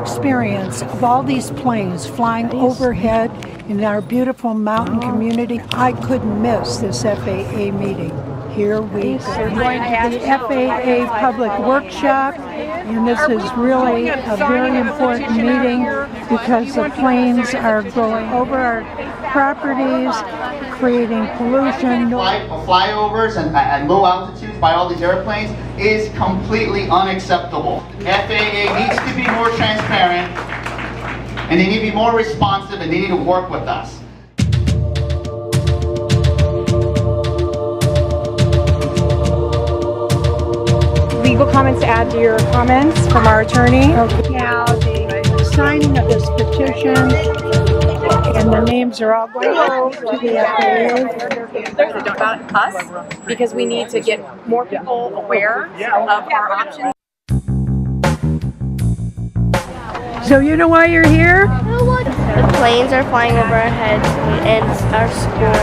experience of all these planes flying overhead in our beautiful mountain community, I couldn't miss this FAA meeting. Here we go. We're going to the FAA Public Workshop, and this is really a very important meeting because the planes are going over our properties, creating pollution. Flyovers and at low altitudes by all these airplanes is completely unacceptable. FAA needs to be more transparent, and they need to be more responsive, and they need to work with us. Legal comments to add to your comments from our attorney. Okay. Now the signing of this petition, and the names are all going to the FAA. About us, because we need to get more people aware of our options. So you know why you're here? The planes are flying over our heads and our school,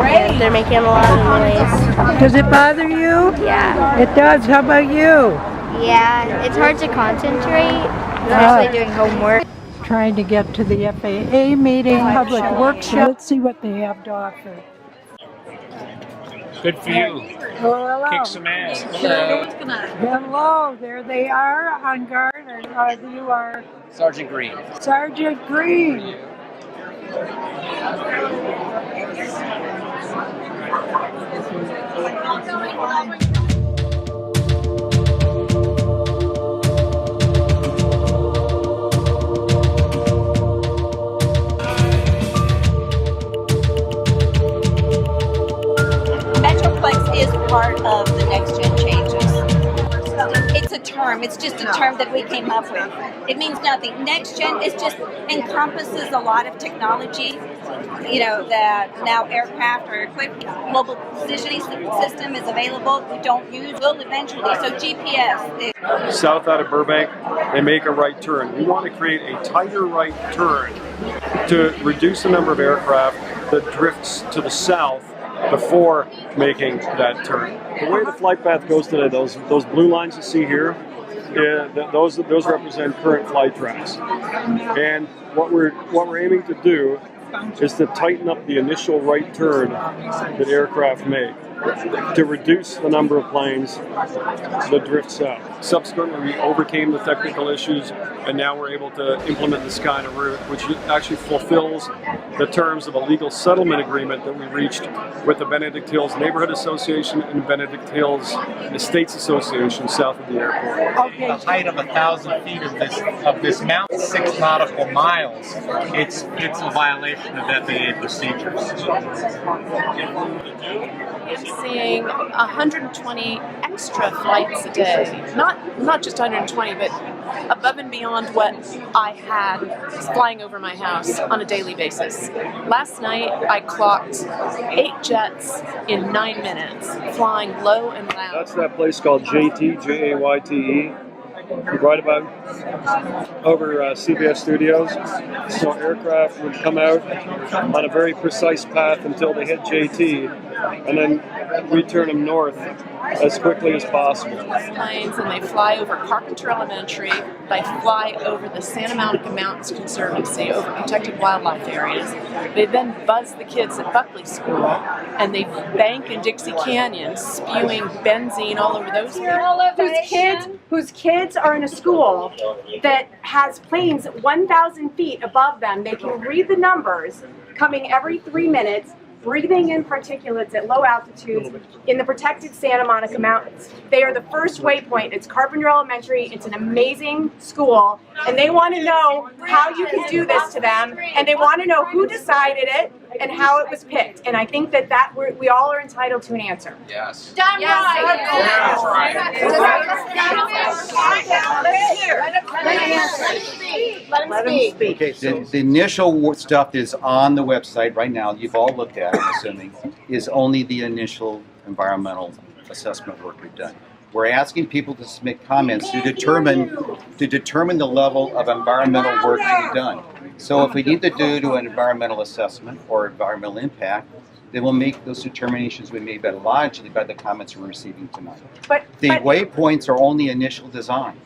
and they're making a lot of noise. Does it bother you? Yeah. It does. How about you? Yeah, it's hard to concentrate, especially doing homework. Trying to get to the FAA meeting, public workshop. Let's see what they have to offer. Good for you. Oh, hello. Kick some ass. Hello, there they are on guard. You are Sergeant Green. Sergeant Green. Is part of the NextGen changes. It's a term. It's just a term that we came up with. It means nothing. NextGen is just encompasses a lot of technology. You know, that now aircraft are equipped. Global positioning system is available. We don't use. Will eventually. So GPS. South out of Burbank, they make a right turn. We want to create a tighter right turn to reduce the number of aircraft that drifts to the south before making that turn. The way the flight path goes today, those blue lines you see here, those represent current flight tracks. And what we're aiming to do is to tighten up the initial right turn that aircraft make to reduce the number of planes that drift south. Subsequently, we overcame the technical issues, and now we're able to implement this kind of route, which actually fulfills the terms of a legal settlement agreement that we reached with the Benedict Hills Neighborhood Association and Benedict Hills Estates Association south of the airport. The height of 1,000 feet of this mountain, 6 nautical miles. It's a violation of FAA procedures. Seeing 120 extra flights a day. Not just 120, but above and beyond what I had flying over my house on a daily basis. Last night I clocked 8 jets in 9 minutes, flying low and loud. That's that place called JT, J-A-Y-T-E. Right about over CBS Studios. So aircraft would come out on a very precise path until they hit JT, and then we turn them north as quickly as possible. Planes, and they fly over Carpenter Elementary, they fly over the Santa Monica Mountains Conservancy, over protected wildlife areas. They then buzz the kids at Buckley School, and they bank in Dixie Canyon, spewing benzene all over those people. Whose kids are in a school that has planes 1,000 feet above them. They can read the numbers coming every 3 minutes, breathing in particulates at low altitudes in the protected Santa Monica Mountains. They are the first waypoint. It's Carpenter Elementary. It's an amazing school, and they want to know how you can do this to them, and they want to know who decided it and how it was picked. And I think that we all are entitled to an answer. Yes. Done right. Let him speak. Okay, the initial stuff is on the website right now. You've all looked at it, I'm assuming, is only the initial environmental assessment work we've done. We're asking people to submit comments to determine the level of environmental work to be done. So if we need to do an environmental assessment or environmental impact, then we'll make those determinations we made logically by the comments we're receiving tonight. The waypoints are only initial design.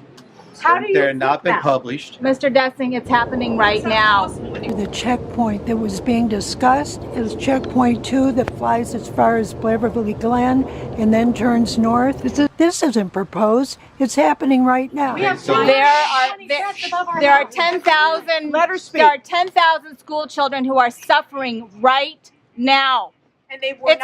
How do you They're fix not been that? published. Mr. Dessing, it's happening right now. The checkpoint that was being discussed is checkpoint 2 that flies as far as Beverly Glen and then turns north. This isn't proposed. It's happening right now. There are 10,000 school children who are suffering right now. And they were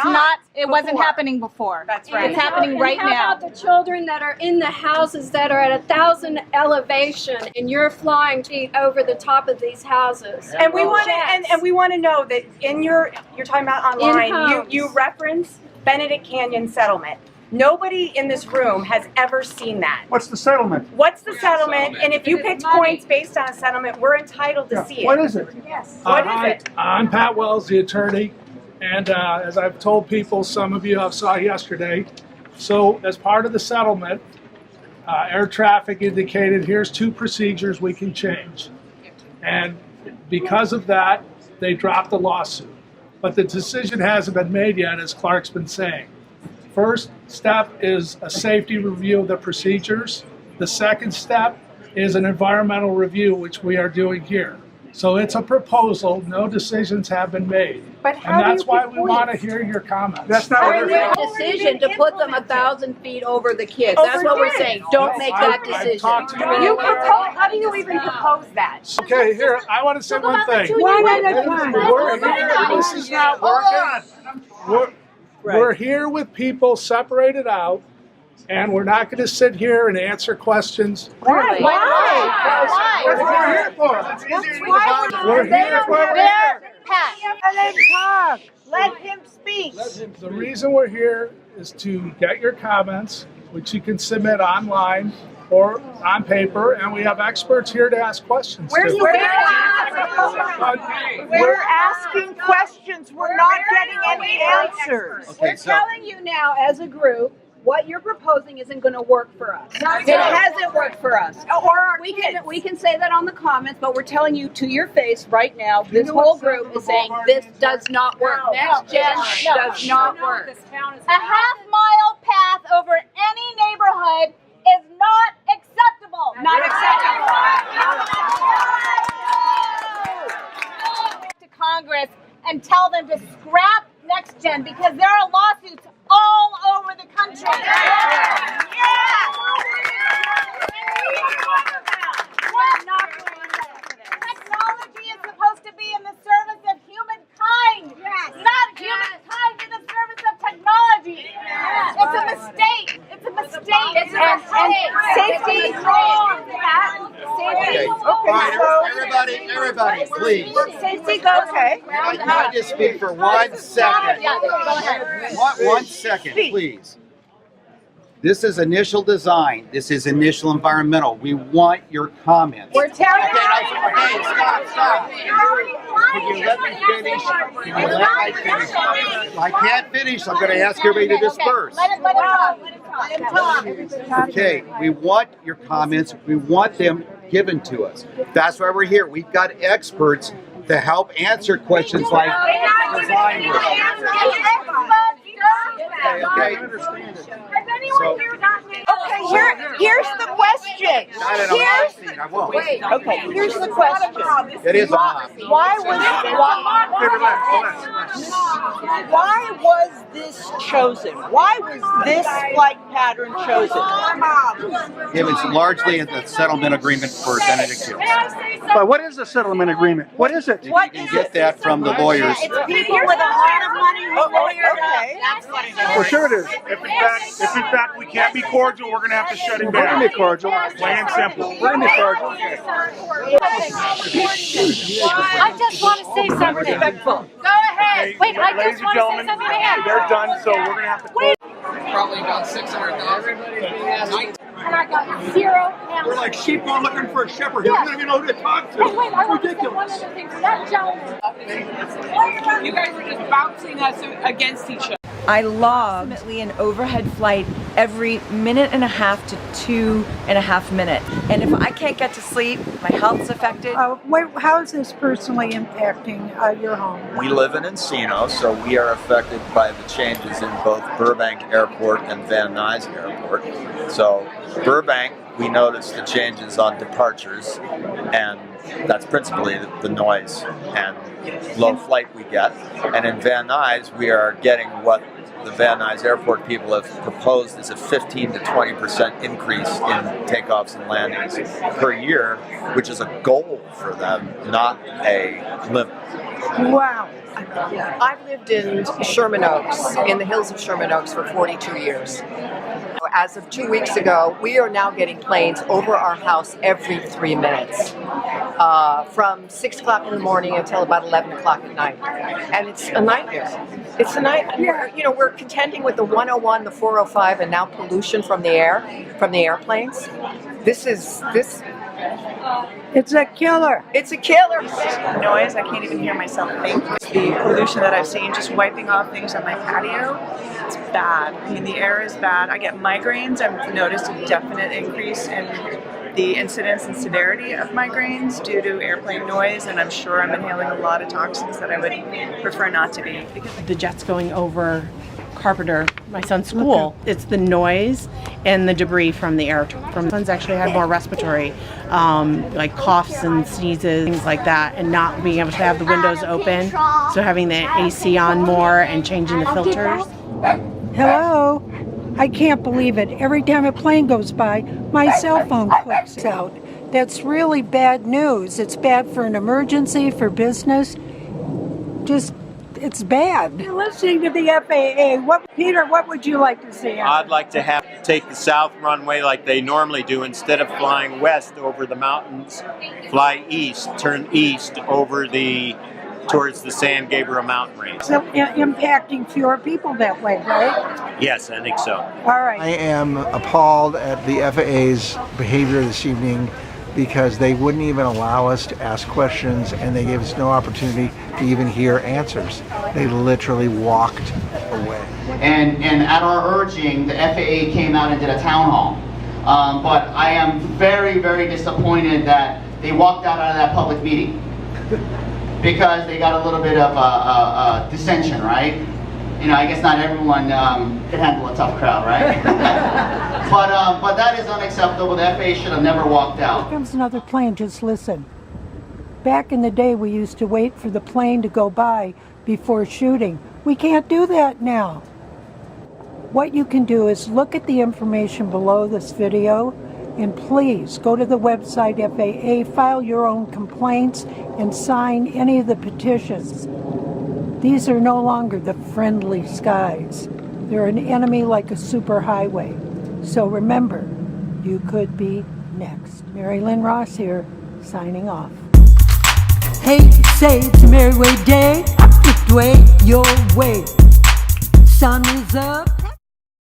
It wasn't happening before. That's right. It's happening right How now. about the children that are in the houses that are at 1,000 elevation and you're flying feet over the top of these houses? And we want to, and we want to know that in you're talking about online, In-homes. you reference Benedict Canyon settlement. Nobody in this room has ever seen that. What's the settlement? What's the settlement? And if you picked points based on a settlement, we're entitled to see it. What is it? Yes. What is it? I'm Pat Wells, the attorney, and as I've told people, some of you saw yesterday, so as part of the settlement, air traffic indicated here's 2 procedures we can change. And because of that, they dropped the lawsuit. But the decision hasn't been made yet, as Clark's been saying. First step is a safety review of the procedures. The second step is an environmental review, which we are doing here. So it's a proposal, no decisions have been made. But how And that's do you why pick we want to points? hear your comments. That's not what they're Decision to put them 1,000 feet over the kids. That's what we're saying. Don't make that decision. talked to You propose, how do you even propose that? Okay, here, I want to say one thing. One at a time. We're here, this is not working. We're here with people separated out, and we're not going to sit here and answer questions. Why? That's what we're here for. We're here for Pat. Let him speak. The reason we're here is to get your comments, which you can submit online or on paper, and we have experts here to ask questions to. We're asking questions. We're not getting any answers. Okay, We're telling you now as a group, what you're proposing isn't going to work for us. It hasn't worked for us. We can say that on the comments, but we're telling you to your face right now, this whole group is saying this does not work. NextGen does not work. A half-mile path over any neighborhood is not acceptable. Not acceptable. To Congress and tell them to scrap NextGen because there are lawsuits all over the country. Technology is supposed to be in the service of humankind, not humankind in the service of technology. It's a mistake. It's a mistake. It's a mistake. Safety is wrong. Safety is wrong. Everybody, please. Safety goes. Okay. Can I just speak for 1 second? Yeah, go ahead. 1 second, please. This is initial design. This is initial environmental. We want your comments. We're telling you. Okay, stop. Can you let me finish? Can you let me finish? If I can't finish, I'm going to ask everybody to disperse. Let him talk. Okay, we want your comments. We want them given to us. That's why we're here. We've got experts to help answer questions like design work. Okay. Here's the question. Not in a mob scene, I won't. Okay, here's the question. It is a mob. Why was this chosen? Why was this flight pattern chosen? It was largely in the settlement agreement for Benedict Hills. But what is the settlement agreement? What is it? You can get that from the lawyers. People with a lot of money who lawyered up. Well, sure it is. If in fact we can't be cordial, we're going to have to shut it We're going down. to be cordial. Plain and simple. We're going to be cordial. I just want to say something. Go ahead. Wait, I Ladies just and want to say gentlemen, something again. they're done, so we're going to have to close. Probably about 600,000. And I got 0 answers. We're like sheep going looking for a shepherd here. We don't even know who to talk to. And wait, I want to say Ridiculous. one other thing. That gentleman. You guys are just bouncing us against each other. I love ultimately an overhead flight every minute and a half to 2.5 minutes. And if I can't get to sleep, my health's affected. How is this personally impacting your home? We live in Encino, so we are affected by the changes in both Burbank Airport and Van Nuys Airport. So Burbank, we noticed the changes on departures, and that's principally the noise and low flight we get. And in Van Nuys, we are getting what the Van Nuys Airport people have proposed is a 15 to 20% increase in takeoffs and landings per year, which is a goal for them, not a limit. Wow. I've lived in Sherman Oaks, in the hills of Sherman Oaks, for 42 years. As of 2 weeks ago, we are now getting planes over our house every 3 minutes, from 6 o'clock in the morning until about 11 o'clock at night. And it's a nightmare. It's a nightmare. You know, we're contending with the 101, the 405, and now pollution from the air, from the airplanes. It's a killer. It's a killer. Noise, I can't even hear myself think. The pollution that I've seen just wiping off things on my patio, it's bad. I mean, the air is bad. I get migraines. I've noticed a definite increase in the incidence and severity of migraines due to airplane noise, and I'm sure I'm inhaling a lot of toxins that I would prefer not to be. The jets going over Carpenter, my son's school. It's the noise and the debris from the air. My son's actually had more respiratory, like coughs and sneezes, things like that, and not being able to have the windows open. So having the AC on more and changing the filters. Hello? I can't believe it. Every time a plane goes by, my cell phone clicks out. That's really bad news. It's bad for an emergency, for business. It's bad. You're listening to the FAA. Peter, what would you like to see? I'd like to take the south runway like they normally do. Instead of flying west over the mountains, fly east, turn east towards the San Gabriel mountain range. So, impacting fewer people that way, right? Yes, I think so. All right. I am appalled at the FAA's behavior this evening because they wouldn't even allow us to ask questions, and they gave us no opportunity to even hear answers. They literally walked away. And at our urging, the FAA came out and did a town hall. But I am very, very disappointed that they walked out of that public meeting because they got a little bit of a dissension, right? You know, I guess not everyone can handle a tough crowd, right? but that is unacceptable. The FAA should have never walked out. Here comes another plane. Just listen. Back in the day, we used to wait for the plane to go by before shooting. We can't do that now. What you can do is look at the information below this video, and please go to the website FAA, file your own complaints, and sign any of the petitions. These are no longer the friendly skies. They're an enemy like a superhighway. So remember, you could be next. Mary Lynn Ross here, signing off. Hey, say it's a merry way day, up the way, your way. Sun is up.